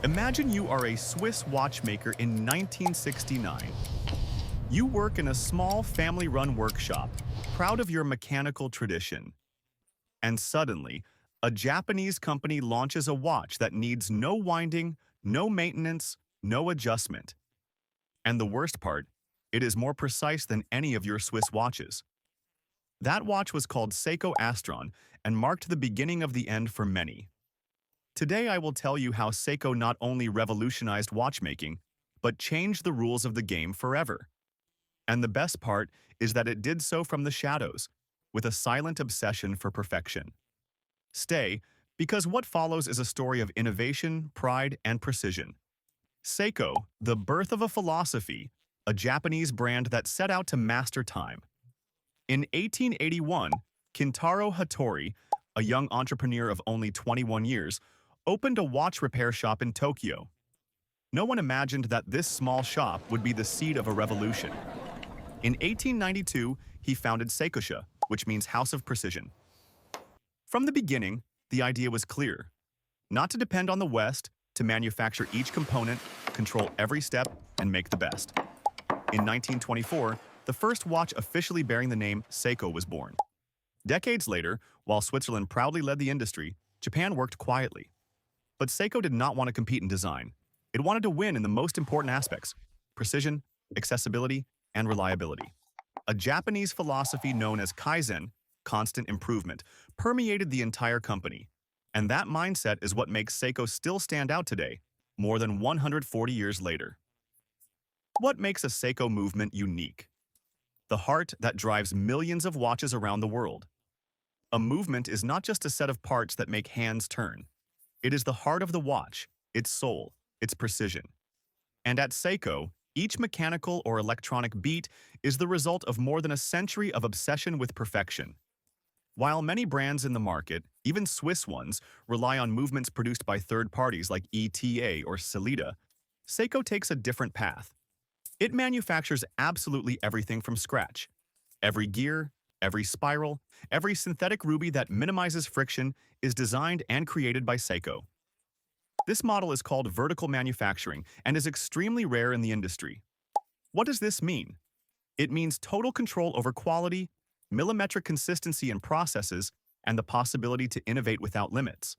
Imagine you are a Swiss watchmaker in 1969. You work in a small family-run workshop, proud of your mechanical tradition. And suddenly, a Japanese company launches a watch that needs no winding, no maintenance, no adjustment. And the worst part, it is more precise than any of your Swiss watches. That watch was called Seiko Astron and marked the beginning of the end for many. Today I will tell you how Seiko not only revolutionized watchmaking, but changed the rules of the game forever. And the best part is that it did so from the shadows, with a silent obsession for perfection. Stay, because what follows is a story of innovation, pride, and precision. Seiko, the birth of a philosophy, a Japanese brand that set out to master time. In 1881, Kintaro Hattori, a young entrepreneur of only 21 years, opened a watch repair shop in Tokyo. No one imagined that this small shop would be the seed of a revolution. In 1892, he founded Seikosha, which means House of Precision. From the beginning, the idea was clear. Not to depend on the West, to manufacture each component, control every step, and make the best. In 1924, the first watch officially bearing the name Seiko was born. Decades later, while Switzerland proudly led the industry, Japan worked quietly. But Seiko did not want to compete in design. It wanted to win in the most important aspects: precision, accessibility, and reliability. A Japanese philosophy known as Kaizen, constant improvement, permeated the entire company. And that mindset is what makes Seiko still stand out today, more than 140 years later. What makes a Seiko movement unique? The heart that drives millions of watches around the world. A movement is not just a set of parts that make hands turn. It is the heart of the watch, its soul, its precision. And at Seiko, each mechanical or electronic beat is the result of more than a century of obsession with perfection. While many brands in the market, even Swiss ones, rely on movements produced by third parties like ETA or Sellita, Seiko takes a different path. It manufactures absolutely everything from scratch. Every gear, every spiral, every synthetic ruby that minimizes friction is designed and created by Seiko. This model is called vertical manufacturing and is extremely rare in the industry. What does this mean? It means total control over quality, millimetric consistency in processes, and the possibility to innovate without limits.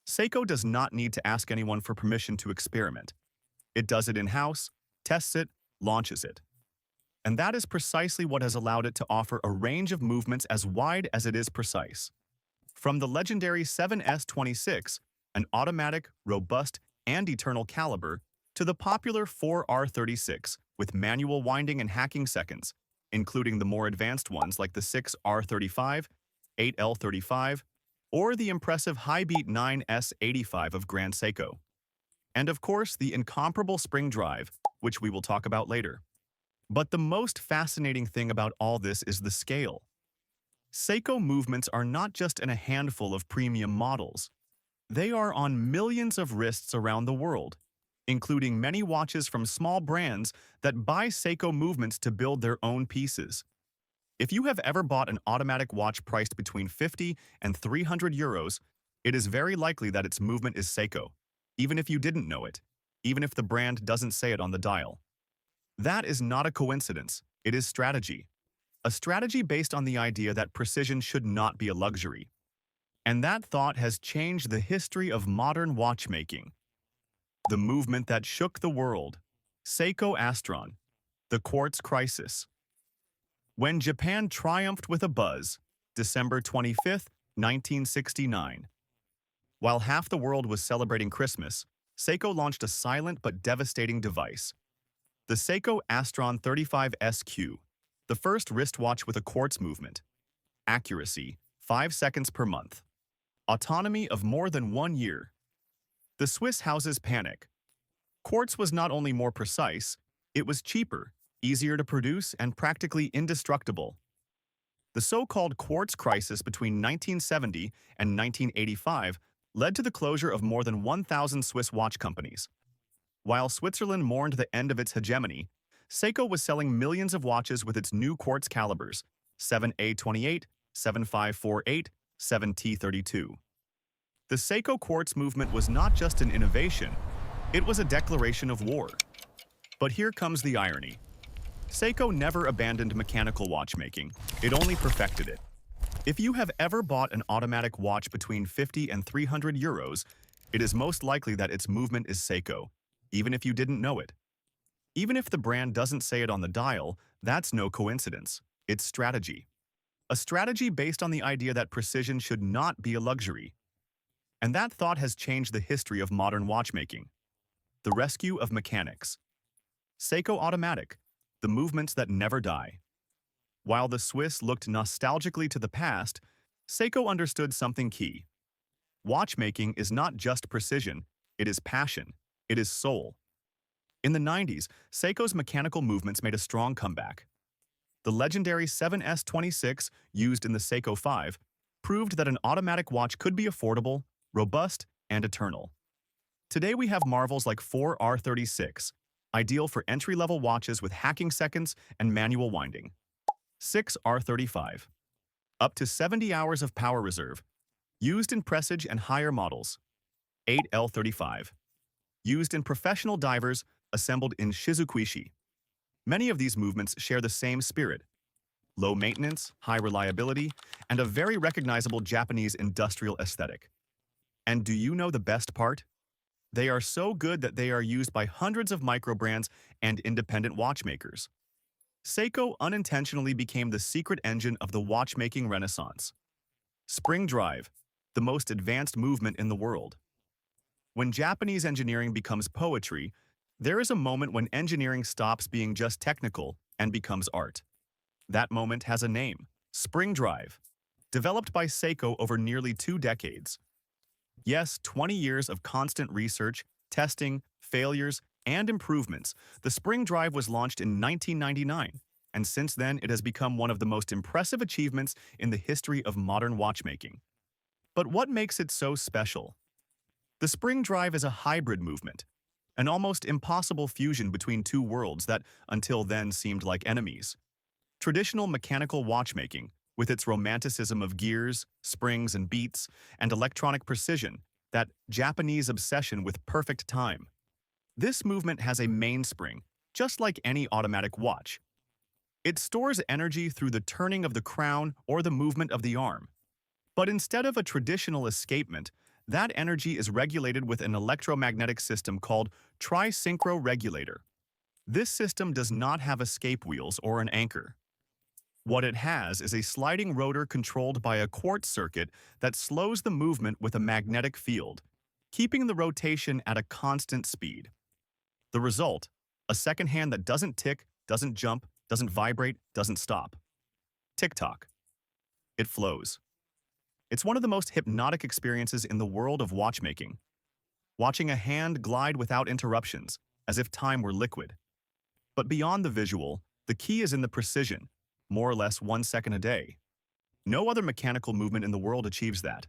Seiko does not need to ask anyone for permission to experiment. It does it in-house, tests it, launches it. And that is precisely what has allowed it to offer a range of movements as wide as it is precise. From the legendary 7S26, an automatic, robust, and eternal caliber, to the popular 4R36 with manual winding and hacking seconds, including the more advanced ones like the 6R35, 8L35, or the impressive high-beat 9S85 of Grand Seiko. And of course, the incomparable spring drive, which we will talk about later. But the most fascinating thing about all this is the scale. Seiko movements are not just in a handful of premium models. They are on millions of wrists around the world, including many watches from small brands that buy Seiko movements to build their own pieces. If you have ever bought an automatic watch priced between 50 and 300 euros, it is very likely that its movement is Seiko, even if you didn't know it, even if the brand doesn't say it on the dial. That is not a coincidence, it is strategy. A strategy based on the idea that precision should not be a luxury. And that thought has changed the history of modern watchmaking. The movement that shook the world, Seiko Astron, the Quartz Crisis. When Japan triumphed with a buzz, December 25, 1969. While half the world was celebrating Christmas, Seiko launched a silent but devastating device. The Seiko Astron 35 SQ, the first wristwatch with a quartz movement. Accuracy, 5 seconds per month. Autonomy of more than 1 year. The Swiss houses panic. Quartz was not only more precise, it was cheaper, easier to produce, and practically indestructible. The so-called Quartz Crisis between 1970 and 1985 led to the closure of more than 1,000 Swiss watch companies. While Switzerland mourned the end of its hegemony, Seiko was selling millions of watches with its new quartz calibers, 7A28, 7548, 7T32. The Seiko quartz movement was not just an innovation, It was a declaration of war. But here comes the irony. Seiko never abandoned mechanical watchmaking, it only perfected it. If you have ever bought an automatic watch between 50 and 300 euros, it is most likely that its movement is Seiko, even if you didn't know it. Even if the brand doesn't say it on the dial, that's no coincidence. It's strategy. A strategy based on the idea that precision should not be a luxury. And that thought has changed the history of modern watchmaking. The rescue of mechanics. Seiko Automatic, the movements that never die. While the Swiss looked nostalgically to the past, Seiko understood something key. Watchmaking is not just precision, it is passion, it is soul. In the 90s, Seiko's mechanical movements made a strong comeback. The legendary 7S26, used in the Seiko 5, proved that an automatic watch could be affordable, robust, and eternal. Today we have marvels like 4R36, ideal for entry-level watches with hacking seconds and manual winding. 6R35, up to 70 hours of power reserve, used in presage and higher models. 8L35, used in professional divers, assembled in Shizukuishi. Many of these movements share the same spirit: low maintenance, high reliability, and a very recognizable Japanese industrial aesthetic. And do you know the best part? They are so good that they are used by hundreds of micro-brands and independent watchmakers. Seiko unintentionally became the secret engine of the watchmaking renaissance. Spring drive, the most advanced movement in the world. When Japanese engineering becomes poetry, there is a moment when engineering stops being just technical and becomes art. That moment has a name: spring drive, developed by Seiko over nearly 2 decades. Yes, 20 years of constant research, testing, failures, and improvements. The spring drive was launched in 1999, and since then it has become one of the most impressive achievements in the history of modern watchmaking. But what makes it so special? The spring drive is a hybrid movement, an almost impossible fusion between two worlds that, until then, seemed like enemies. Traditional mechanical watchmaking, with its romanticism of gears, springs, and beats, and electronic precision, that Japanese obsession with perfect time. This movement has a mainspring, just like any automatic watch. It stores energy through the turning of the crown or the movement of the arm. But instead of a traditional escapement, that energy is regulated with an electromagnetic system called trisynchro regulator. This system does not have escape wheels or an anchor. What it has is a sliding rotor controlled by a quartz circuit that slows the movement with a magnetic field, keeping the rotation at a constant speed. The result: a second hand that doesn't tick, doesn't jump, doesn't vibrate, doesn't stop. Tick-tock. It flows. It's one of the most hypnotic experiences in the world of watchmaking. Watching a hand glide without interruptions, as if time were liquid. But beyond the visual, the key is in the precision, more or less 1 second a day. No other mechanical movement in the world achieves that.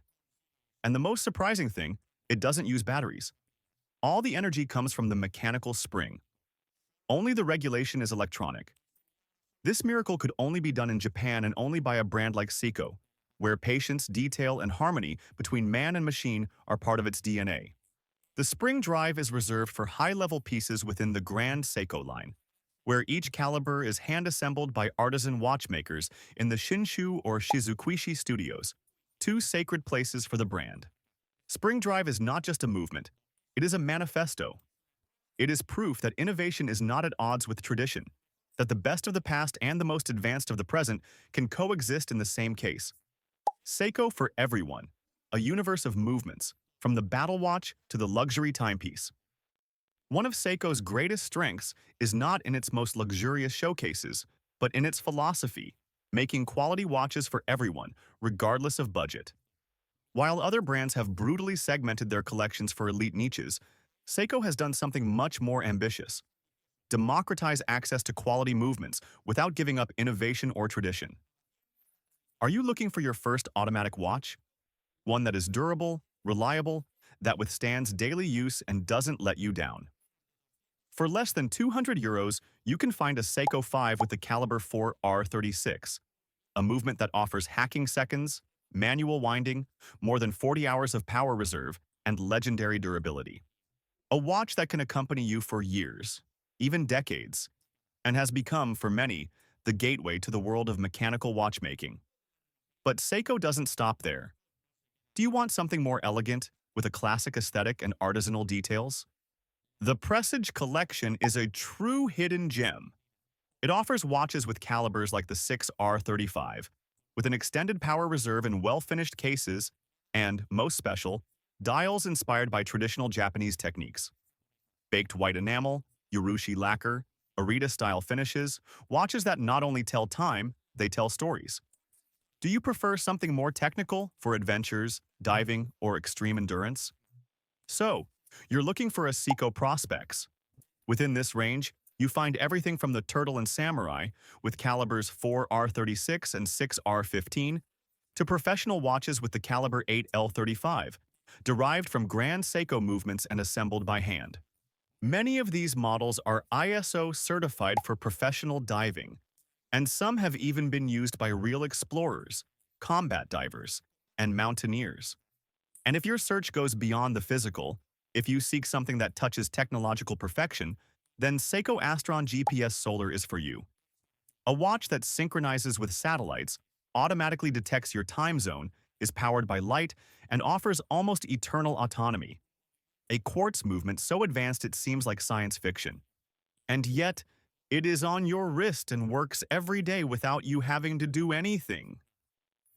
And the most surprising thing, it doesn't use batteries. All the energy comes from the mechanical spring. Only the regulation is electronic. This miracle could only be done in Japan and only by a brand like Seiko, where patience, detail, and harmony between man and machine are part of its DNA. The spring drive is reserved for high-level pieces within the Grand Seiko line, where each caliber is hand-assembled by artisan watchmakers in the Shinshu or Shizukuishi studios, 2 sacred places for the brand. Spring drive is not just a movement, it is a manifesto. It is proof that innovation is not at odds with tradition, that the best of the past and the most advanced of the present can coexist in the same case. Seiko for everyone, a universe of movements, from the battle watch to the luxury timepiece. One of Seiko's greatest strengths is not in its most luxurious showcases, but in its philosophy, making quality watches for everyone, regardless of budget. While other brands have brutally segmented their collections for elite niches, Seiko has done something much more ambitious: democratize access to quality movements without giving up innovation or tradition. Are you looking for your first automatic watch? One that is durable, reliable, that withstands daily use and doesn't let you down. For less than 200 euros, you can find a Seiko 5 with the caliber 4R36, a movement that offers hacking seconds, manual winding, more than 40 hours of power reserve, and legendary durability. A watch that can accompany you for years, even decades, and has become, for many, the gateway to the world of mechanical watchmaking. But Seiko doesn't stop there. Do you want something more elegant, with a classic aesthetic and artisanal details? The Presage collection is a true hidden gem. It offers watches with calibers like the 6R35, with an extended power reserve in well-finished cases, and, most special, dials inspired by traditional Japanese techniques. Baked white enamel, urushi lacquer, Arita-style finishes, watches that not only tell time, they tell stories. Do you prefer something more technical for adventures, diving, or extreme endurance? So, you're looking for a Seiko Prospex. Within this range, you find everything from the Turtle and Samurai, with calibers 4R36 and 6R15, to professional watches with the caliber 8L35, derived from Grand Seiko movements and assembled by hand. Many of these models are ISO certified for professional diving, and some have even been used by real explorers, combat divers, and mountaineers. And if your search goes beyond the physical, if you seek something that touches technological perfection, then Seiko Astron GPS Solar is for you. A watch that synchronizes with satellites, automatically detects your time zone, is powered by light, and offers almost eternal autonomy. A quartz movement so advanced it seems like science fiction. And yet, it is on your wrist and works every day without you having to do anything.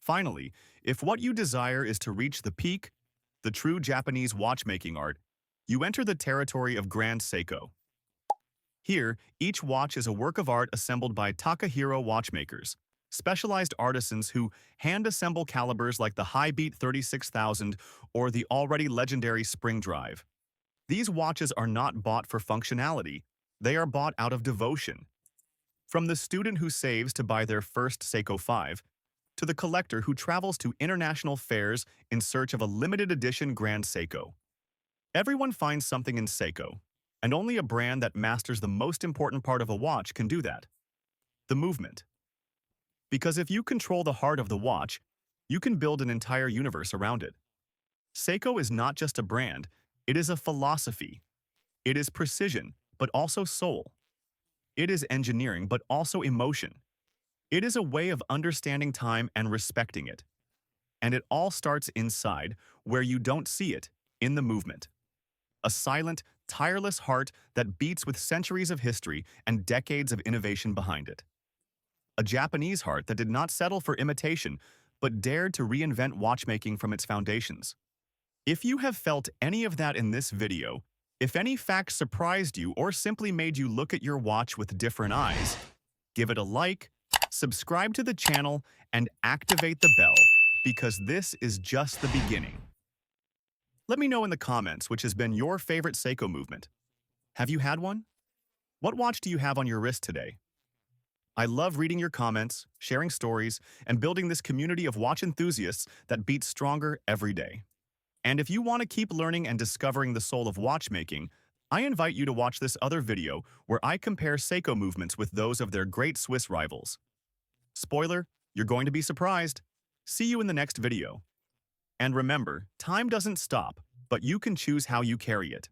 Finally, if what you desire is to reach the peak, the true Japanese watchmaking art, you enter the territory of Grand Seiko. Here, each watch is a work of art assembled by Takahiro watchmakers, specialized artisans who hand-assemble calibers like the High-Beat 36,000 or the already legendary Spring Drive. These watches are not bought for functionality, they are bought out of devotion. From the student who saves to buy their first Seiko 5, to the collector who travels to international fairs in search of a limited edition Grand Seiko. Everyone finds something in Seiko, and only a brand that masters the most important part of a watch can do that: the movement. Because if you control the heart of the watch, you can build an entire universe around it. Seiko is not just a brand, it is a philosophy. It is precision, but also soul. It is engineering, but also emotion. It is a way of understanding time and respecting it. And it all starts inside, where you don't see it, in the movement. A silent, tireless heart that beats with centuries of history and decades of innovation behind it. A Japanese heart that did not settle for imitation, but dared to reinvent watchmaking from its foundations. If you have felt any of that in this video, if any facts surprised you or simply made you look at your watch with different eyes, give it a like, subscribe to the channel, and activate the bell, because this is just the beginning. Let me know in the comments which has been your favorite Seiko movement. Have you had one? What watch do you have on your wrist today? I love reading your comments, sharing stories, and building this community of watch enthusiasts that beats stronger every day. And if you want to keep learning and discovering the soul of watchmaking, I invite you to watch this other video where I compare Seiko movements with those of their great Swiss rivals. Spoiler, you're going to be surprised. See you in the next video. And remember, time doesn't stop, but you can choose how you carry it.